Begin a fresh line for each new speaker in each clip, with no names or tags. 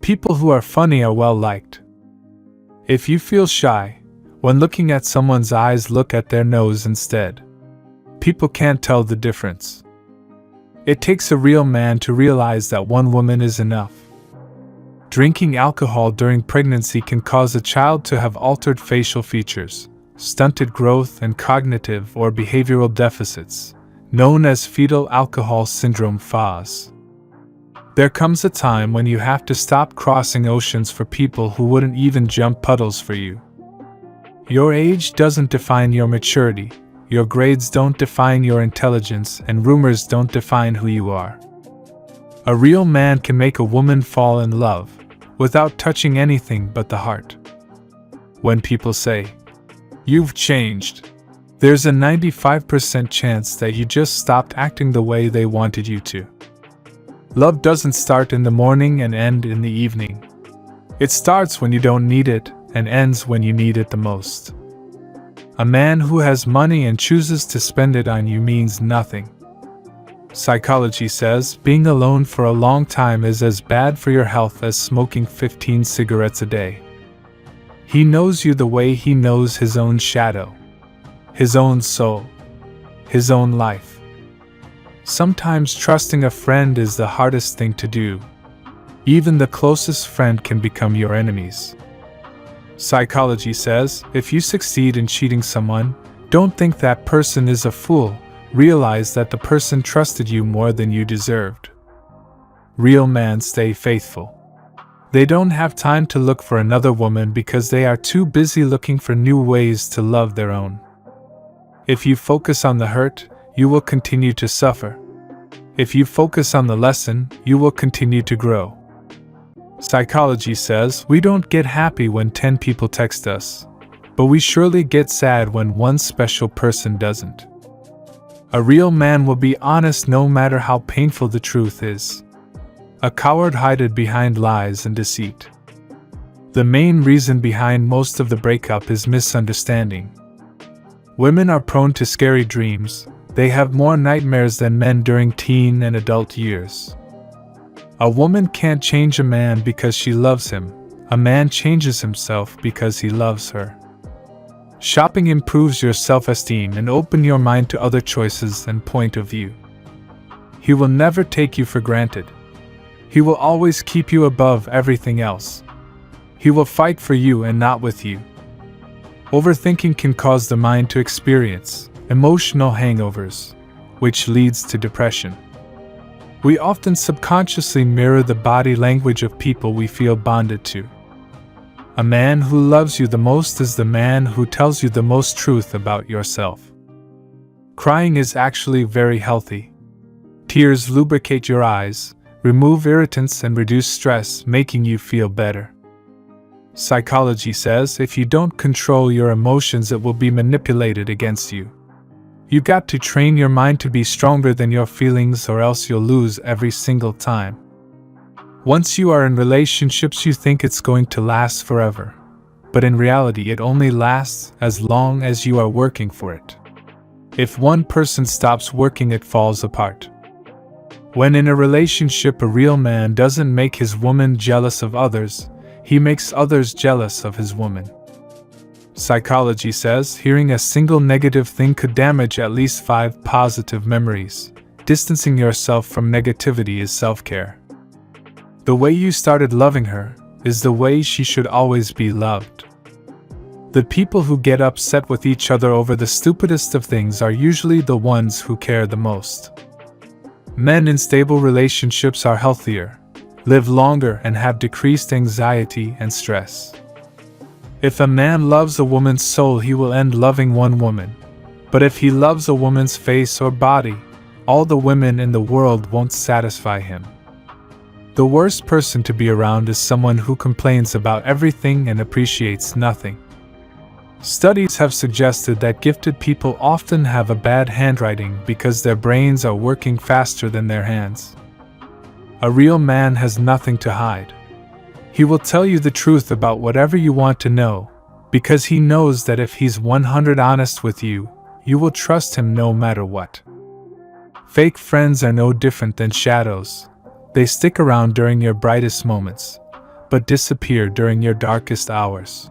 People who are funny are well liked. If you feel shy, when looking at someone's eyes, look at their nose instead. People can't tell the difference. It takes a real man to realize that one woman is enough. Drinking alcohol during pregnancy can cause a child to have altered facial features, stunted growth, and cognitive or behavioral deficits, known as fetal alcohol syndrome (FAS). There comes a time when you have to stop crossing oceans for people who wouldn't even jump puddles for you. Your age doesn't define your maturity, your grades don't define your intelligence, and rumors don't define who you are. A real man can make a woman fall in love without touching anything but the heart. When people say, "You've changed," there's a 95% chance that you just stopped acting the way they wanted you to. Love doesn't start in the morning and end in the evening. It starts when you don't need it and ends when you need it the most. A man who has money and chooses to spend it on you means nothing. Psychology says being alone for a long time is as bad for your health as smoking 15 cigarettes a day. He knows you the way he knows his own shadow, his own soul, his own life. Sometimes trusting a friend is the hardest thing to do. Even the closest friend can become your enemies. Psychology says if you succeed in cheating someone, don't think that person is a fool. Realize that the person trusted you more than you deserved. Real men stay faithful. They don't have time to look for another woman because they are too busy looking for new ways to love their own. If you focus on the hurt, you will continue to suffer. If you focus on the lesson, you will continue to grow. Psychology says we don't get happy when 10 people text us, but we surely get sad when one special person doesn't. A real man will be honest no matter how painful the truth is. A coward hides behind lies and deceit. The main reason behind most of the breakup is misunderstanding. Women are prone to scary dreams. They have more nightmares than men during teen and adult years. A woman can't change a man because she loves him. A man changes himself because he loves her. Shopping improves your self-esteem and opens your mind to other choices and point of view. He will never take you for granted. He will always keep you above everything else. He will fight for you and not with you. Overthinking can cause the mind to experience emotional hangovers, which leads to depression. We often subconsciously mirror the body language of people we feel bonded to. A man who loves you the most is the man who tells you the most truth about yourself. Crying is actually very healthy. Tears lubricate your eyes, remove irritants, and reduce stress, making you feel better. Psychology says if you don't control your emotions, it will be manipulated against you. You got to train your mind to be stronger than your feelings, or else you'll lose every single time. Once you are in relationships, you think it's going to last forever. But in reality, it only lasts as long as you are working for it. If one person stops working, it falls apart. When in a relationship, a real man doesn't make his woman jealous of others, he makes others jealous of his woman. Psychology says hearing a single negative thing could damage at least 5 positive memories. Distancing yourself from negativity is self-care. The way you started loving her is the way she should always be loved. The people who get upset with each other over the stupidest of things are usually the ones who care the most. Men in stable relationships are healthier, live longer, and have decreased anxiety and stress. If a man loves a woman's soul, he will end loving one woman. But if he loves a woman's face or body, all the women in the world won't satisfy him. The worst person to be around is someone who complains about everything and appreciates nothing. Studies have suggested that gifted people often have a bad handwriting because their brains are working faster than their hands. A real man has nothing to hide. He will tell you the truth about whatever you want to know, because he knows that if he's 100% honest with you, you will trust him no matter what. Fake friends are no different than shadows. They stick around during your brightest moments, but disappear during your darkest hours.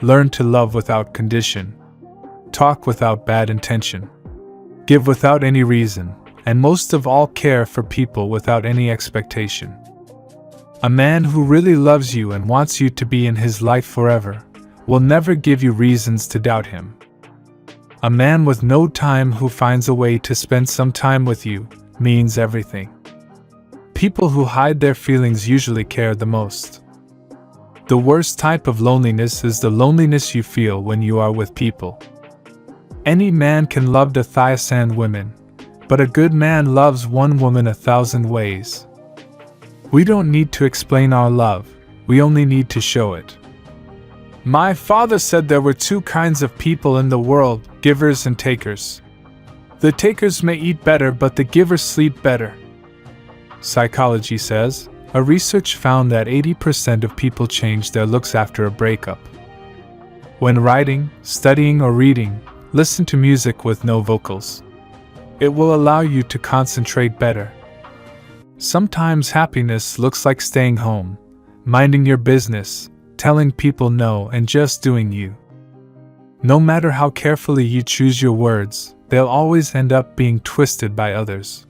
Learn to love without condition. Talk without bad intention. Give without any reason, and most of all care for people without any expectation. A man who really loves you and wants you to be in his life forever will never give you reasons to doubt him. A man with no time who finds a way to spend some time with you means everything. People who hide their feelings usually care the most. The worst type of loneliness is the loneliness you feel when you are with people. Any man can love 1,000 women, but a good man loves one woman 1,000 ways. We don't need to explain our love, we only need to show it. My father said there were two kinds of people in the world, givers and takers. The takers may eat better, but the givers sleep better. Psychology says, a research found that 80% of people change their looks after a breakup. When writing, studying, or reading, listen to music with no vocals. It will allow you to concentrate better. Sometimes happiness looks like staying home, minding your business, telling people no, and just doing you. No matter how carefully you choose your words, they'll always end up being twisted by others.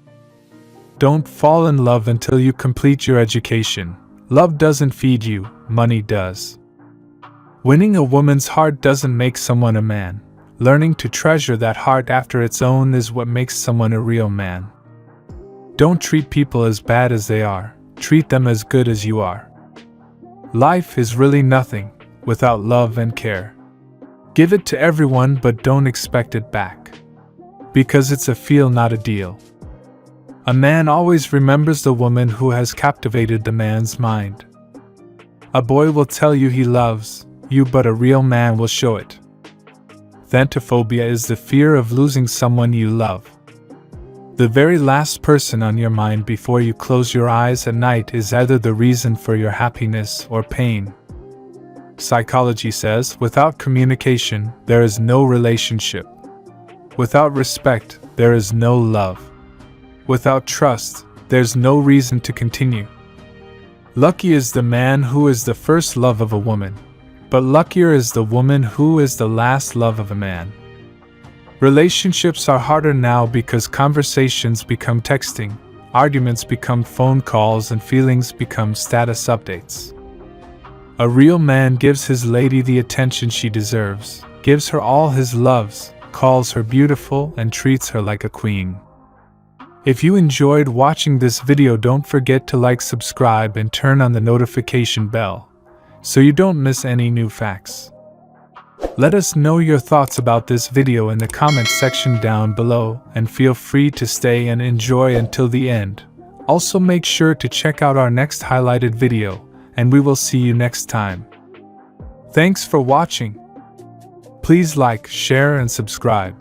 Don't fall in love until you complete your education. Love doesn't feed you, money does. Winning a woman's heart doesn't make someone a man. Learning to treasure that heart after its own is what makes someone a real man. Don't treat people as bad as they are, treat them as good as you are. Life is really nothing without love and care. Give it to everyone, but don't expect it back. Because it's a feel, not a deal. A man always remembers the woman who has captivated the man's mind. A boy will tell you he loves you, but a real man will show it. Thanatophobia is the fear of losing someone you love. The very last person on your mind before you close your eyes at night is either the reason for your happiness or pain. Psychology says, without communication, there is no relationship. Without respect, there is no love. Without trust, there's no reason to continue. Lucky is the man who is the first love of a woman, but luckier is the woman who is the last love of a man. Relationships are harder now because conversations become texting, arguments become phone calls, and feelings become status updates. A real man gives his lady the attention she deserves, gives her all his loves, calls her beautiful, and treats her like a queen. If you enjoyed watching this video, don't forget to like, subscribe, and turn on the notification bell so you don't miss any new facts. Let us know your thoughts about this video in the comments section down below, and feel free to stay and enjoy until the end. Also make sure to check out our next highlighted video, and we will see you next time. Thanks for watching. Please like, share, and subscribe.